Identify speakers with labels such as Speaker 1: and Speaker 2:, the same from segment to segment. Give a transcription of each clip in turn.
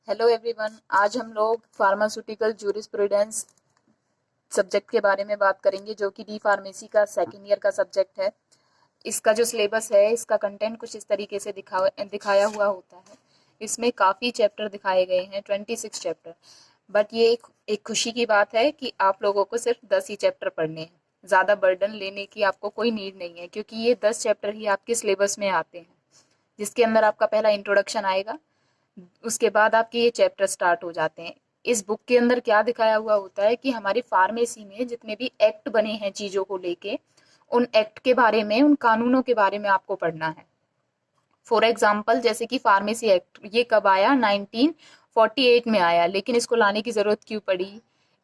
Speaker 1: Hello everyone. आज हम लोग फार्मास्यूटिकल जूरिस्प्रूडेंस सब्जेक्ट के बारे में बात करेंगे, जो कि डी फार्मेसी का सेकेंड ईयर का सब्जेक्ट है। इसका जो सिलेबस है, इसका कंटेंट कुछ इस तरीके से दिखाया हुआ होता है। इसमें काफ़ी चैप्टर दिखाए गए हैं, 26 चैप्टर। बट ये एक खुशी की बात है कि आप लोगों को सिर्फ 10 ही चैप्टर पढ़ने हैं। ज़्यादा बर्डन लेने की आपको कोई नीड नहीं है, क्योंकि ये 10 चैप्टर ही आपके सिलेबस में आते हैं, जिसके अंदर आपका पहला इंट्रोडक्शन आएगा। उसके बाद आपके ये चैप्टर स्टार्ट हो जाते हैं। इस बुक के अंदर क्या दिखाया हुआ होता है कि हमारी फार्मेसी में जितने भी एक्ट बने हैं चीज़ों को लेके, उन एक्ट के बारे में, उन कानूनों के बारे में आपको पढ़ना है। फॉर एग्जाम्पल, जैसे कि फार्मेसी एक्ट ये कब आया? 1948 में आया। लेकिन इसको लाने की ज़रूरत क्यों पड़ी?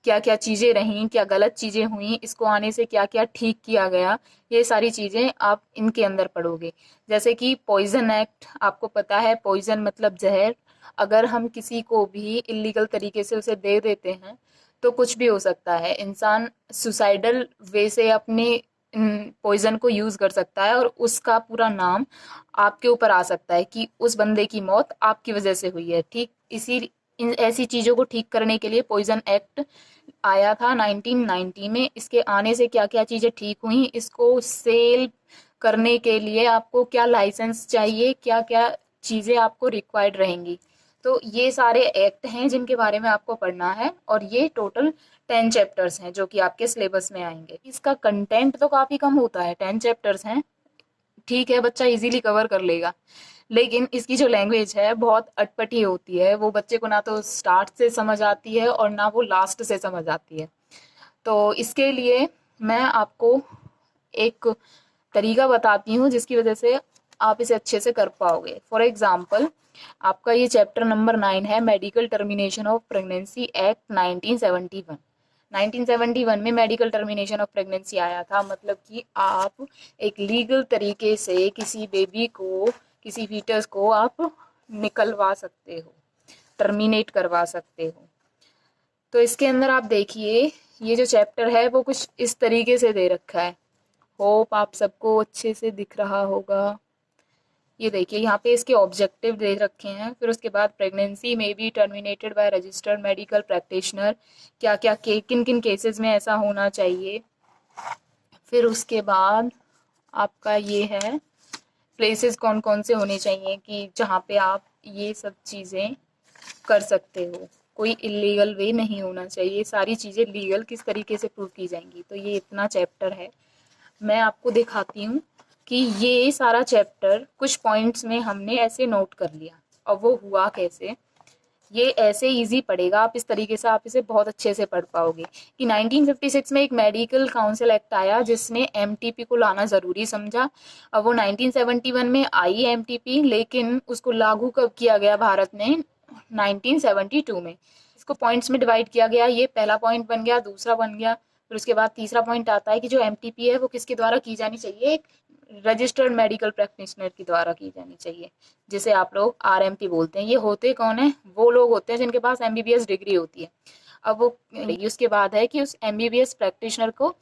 Speaker 1: क्या क्या चीज़ें रहीं, क्या गलत चीज़ें हुई, इसको आने से क्या क्या ठीक किया गया, ये सारी चीज़ें आप इनके अंदर पढ़ोगे। जैसे कि पॉइजन एक्ट, आपको पता है पॉइजन मतलब जहर। अगर हम किसी को भी इलीगल तरीके से उसे दे देते हैं तो कुछ भी हो सकता है। इंसान सुसाइडल वे से अपने पॉइजन को यूज़ कर सकता है, और उसका पूरा नाम आपके ऊपर आ सकता है कि उस बंदे की मौत आपकी वजह से हुई है। ठीक इसी इन ऐसी चीज़ों को ठीक करने के लिए पॉइजन एक्ट आया था 1990 में। इसके आने से क्या क्या चीज़ें ठीक हुई, इसको सेल करने के लिए आपको क्या लाइसेंस चाहिए, क्या क्या चीज़ें आपको रिक्वायर्ड रहेंगी। तो ये सारे एक्ट हैं जिनके बारे में आपको पढ़ना है, और ये टोटल 10 चैप्टर्स हैं जो कि आपके सिलेबस में आएंगे। इसका कंटेंट तो काफ़ी कम होता है, 10 चैप्टर्स हैं, ठीक है, बच्चा इजीली कवर कर लेगा। लेकिन इसकी जो लैंग्वेज है बहुत अटपटी होती है। वो बच्चे को ना तो स्टार्ट से समझ आती है और ना वो लास्ट से समझ आती है। तो इसके लिए मैं आपको एक तरीका बताती हूँ जिसकी वजह से आप इसे अच्छे से कर पाओगे। फॉर एग्जाम्पल, आपका ये चैप्टर नंबर 9 है, medical termination of pregnancy act 1971। 1971 में मेडिकल टर्मिनेशन ऑफ प्रेगनेंसी आया था। मतलब कि आप एक लीगल तरीके से किसी बेबी को, किसी फीटस को आप निकलवा सकते हो, टर्मिनेट करवा सकते हो। तो इसके अंदर आप देखिए, ये जो चैप्टर है वो कुछ इस तरीके से दे रखा है। होप आप सबको अच्छे से दिख रहा होगा। ये देखिए, यहाँ पे इसके ऑब्जेक्टिव दे रखे हैं। फिर उसके बाद प्रेगनेंसी में be terminated by registered medical practitioner, क्या क्या किन किन केसेस में ऐसा होना चाहिए। फिर उसके बाद आपका ये है प्लेसेस कौन कौन से होने चाहिए कि जहाँ पे आप ये सब चीज़ें कर सकते हो। कोई इलीगल वे नहीं होना चाहिए, सारी चीज़ें लीगल किस तरीके से प्रूव की जाएंगी। तो ये इतना चैप्टर है। मैं आपको दिखाती हूँ कि ये सारा चैप्टर कुछ पॉइंट्स में हमने ऐसे नोट कर लिया, और वो हुआ कैसे। ये ऐसे इजी पड़ेगा, आप इस तरीके से आप इसे बहुत अच्छे से पढ़ पाओगे कि 1956 में एक मेडिकल काउंसिल एक्ट आया जिसने एमटीपी को लाना ज़रूरी समझा। अब वो 1971 में आई एमटीपी, लेकिन उसको लागू कब किया गया भारत में? 1972 में। इसको पॉइंट्स में डिवाइड किया गया। ये पहला पॉइंट बन गया, दूसरा बन गया। फिर उसके बाद तीसरा पॉइंट आता है कि जो एमटीपी है वो किसके द्वारा की जानी चाहिए? एक रजिस्टर्ड मेडिकल प्रैक्टिशनर की द्वारा की जानी चाहिए, जिसे आप लोग आरएमपी बोलते हैं। ये होते कौन है? वो लोग होते हैं जिनके पास एमबीबीएस डिग्री होती है। अब वो उसके बाद है कि उस एमबीबीएस प्रैक्टिशनर को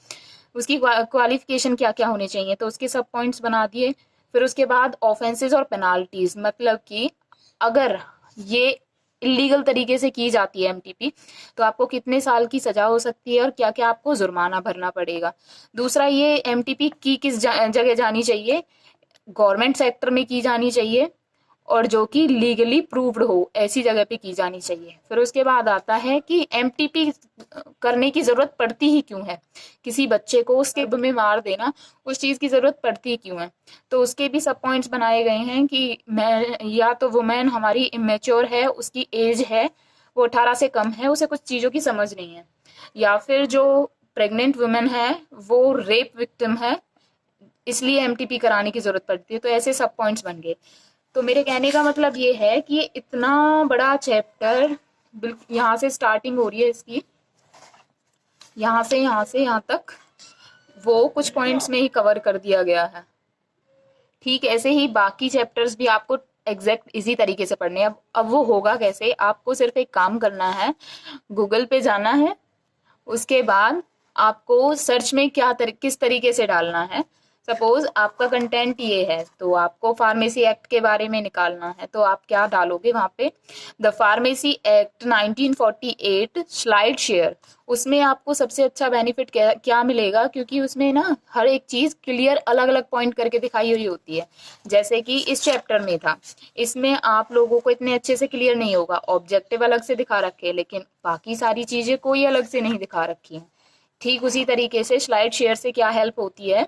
Speaker 1: उसकी क्वालिफिकेशन क्या क्या होने चाहिए, तो उसके सब पॉइंट्स बना दिए। फिर उसके बाद ऑफेंसेस और पेनाल्टीज, मतलब कि अगर ये इलीगल तरीके से की जाती है एमटीपी, तो आपको कितने साल की सजा हो सकती है और क्या क्या आपको जुर्माना भरना पड़ेगा। दूसरा, ये एमटीपी की किस जगह जानी चाहिए? गवर्नमेंट सेक्टर में की जानी चाहिए, और जो कि लीगली प्रूव्ड हो, ऐसी जगह पे की जानी चाहिए। फिर उसके बाद आता है कि एमटीपी करने की ज़रूरत पड़ती ही क्यों है? किसी बच्चे को उसके में मार देना, उस चीज़ की ज़रूरत पड़ती ही क्यों है? तो उसके भी सब पॉइंट्स बनाए गए हैं कि मैं, या तो वुमेन हमारी इमेच्योर है, उसकी एज है, वो 18 से कम है, उसे कुछ चीज़ों की समझ नहीं है, या फिर जो प्रेग्नेंट वुमेन है वो रेप विक्टिम है, इसलिए एमटीपी कराने की ज़रूरत पड़ती है। तो ऐसे सब पॉइंट्स बन गए। तो मेरे कहने का मतलब ये है कि ये इतना बड़ा चैप्टर, बिल्कुल यहाँ से स्टार्टिंग हो रही है इसकी, यहाँ से यहाँ तक वो कुछ पॉइंट्स में ही कवर कर दिया गया है। ठीक ऐसे ही बाकी चैप्टर्स भी आपको एग्जैक्ट इसी तरीके से पढ़ने हैं। अब वो होगा कैसे? आपको सिर्फ एक काम करना है, गूगल पे जाना है। उसके बाद आपको सर्च में किस तरीके से डालना है? सपोज आपका कंटेंट ये है, तो आपको फार्मेसी एक्ट के बारे में निकालना है, तो आप क्या डालोगे वहाँ पे, the pharmacy act 1948 slide share. उसमें आपको सबसे अच्छा बेनिफिट क्या मिलेगा, क्योंकि उसमें ना हर एक चीज़ क्लियर अलग अलग पॉइंट करके दिखाई हुई होती है। जैसे कि इस चैप्टर में था, इसमें आप लोगों को इतने अच्छे से क्लियर नहीं होगा, ऑब्जेक्टिव अलग से दिखा रखे हैं, लेकिन बाकी सारी चीज़ें कोई अलग से नहीं दिखा रखी हैं। ठीक उसी तरीके से स्लाइड शेयर से क्या हेल्प होती है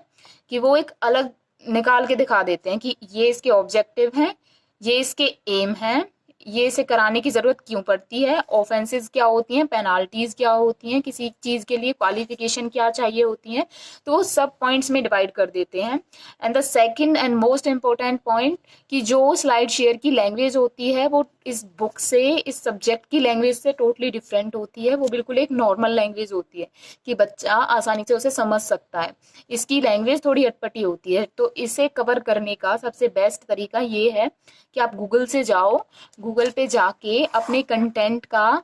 Speaker 1: कि वो एक अलग निकाल के दिखा देते हैं कि ये इसके ऑब्जेक्टिव हैं, ये इसके एम हैं, ये इसे कराने की ज़रूरत क्यों पड़ती है, ऑफेंसेस क्या होती हैं, पेनाल्टीज क्या होती हैं, किसी चीज़ के लिए क्वालिफिकेशन क्या चाहिए होती हैं, तो वो सब पॉइंट्स में डिवाइड कर देते हैं। And the second and most important point कि जो स्लाइड शेयर की लैंग्वेज होती है वो इस बुक से, इस सब्जेक्ट की लैंग्वेज से टोटली डिफरेंट होती है। वो बिल्कुल एक नॉर्मल लैंग्वेज होती है कि बच्चा आसानी से उसे समझ सकता है। इसकी लैंग्वेज थोड़ी अटपटी होती है, तो इसे कवर करने का सबसे बेस्ट तरीका ये है कि आप गूगल से जाओ, गूगल पे जाके अपने कंटेंट का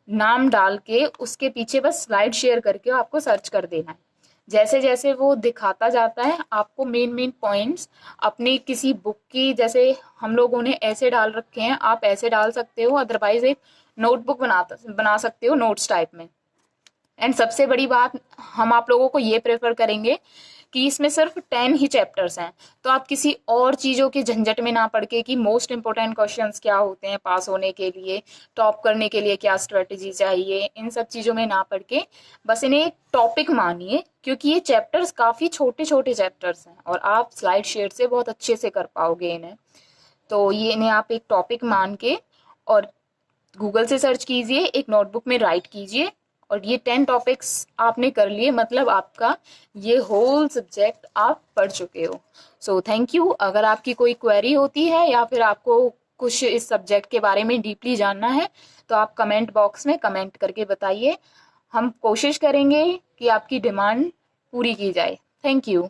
Speaker 1: नाम डाल के उसके पीछे बस स्लाइड शेयर करके आपको सर्च कर देना है। जैसे जैसे वो दिखाता जाता है आपको मेन मेन पॉइंट्स अपनी किसी बुक की, जैसे हम लोगों ने ऐसे डाल रखे हैं, आप ऐसे डाल सकते हो, अदरवाइज एक नोटबुक बना सकते हो नोट्स टाइप में। एंड सबसे बड़ी बात, हम आप लोगों को ये प्रेफर करेंगे कि इसमें सिर्फ 10 ही चैप्टर्स हैं, तो आप किसी और चीज़ों के झंझट में ना पड़ के कि मोस्ट इंपॉर्टेंट क्वेश्चंस क्या होते हैं पास होने के लिए, टॉप करने के लिए क्या स्ट्रेटेजी चाहिए, इन सब चीज़ों में ना पड़ के बस इन्हें एक टॉपिक मानिए, क्योंकि ये चैप्टर्स काफ़ी छोटे छोटे चैप्टर्स हैं और आप स्लाइड शेयर से बहुत अच्छे से कर पाओगे इन्हें। तो ये इन्हें आप एक टॉपिक मान के और गूगल से सर्च कीजिए, एक नोटबुक में राइट कीजिए, और ये 10 टॉपिक्स आपने कर लिए, मतलब आपका ये होल सब्जेक्ट आप पढ़ चुके हो। So thank you. अगर आपकी कोई क्वेरी होती है या फिर आपको कुछ इस सब्जेक्ट के बारे में डीपली जानना है, तो आप कमेंट बॉक्स में कमेंट करके बताइए। हम कोशिश करेंगे कि आपकी डिमांड पूरी की जाए। Thank you.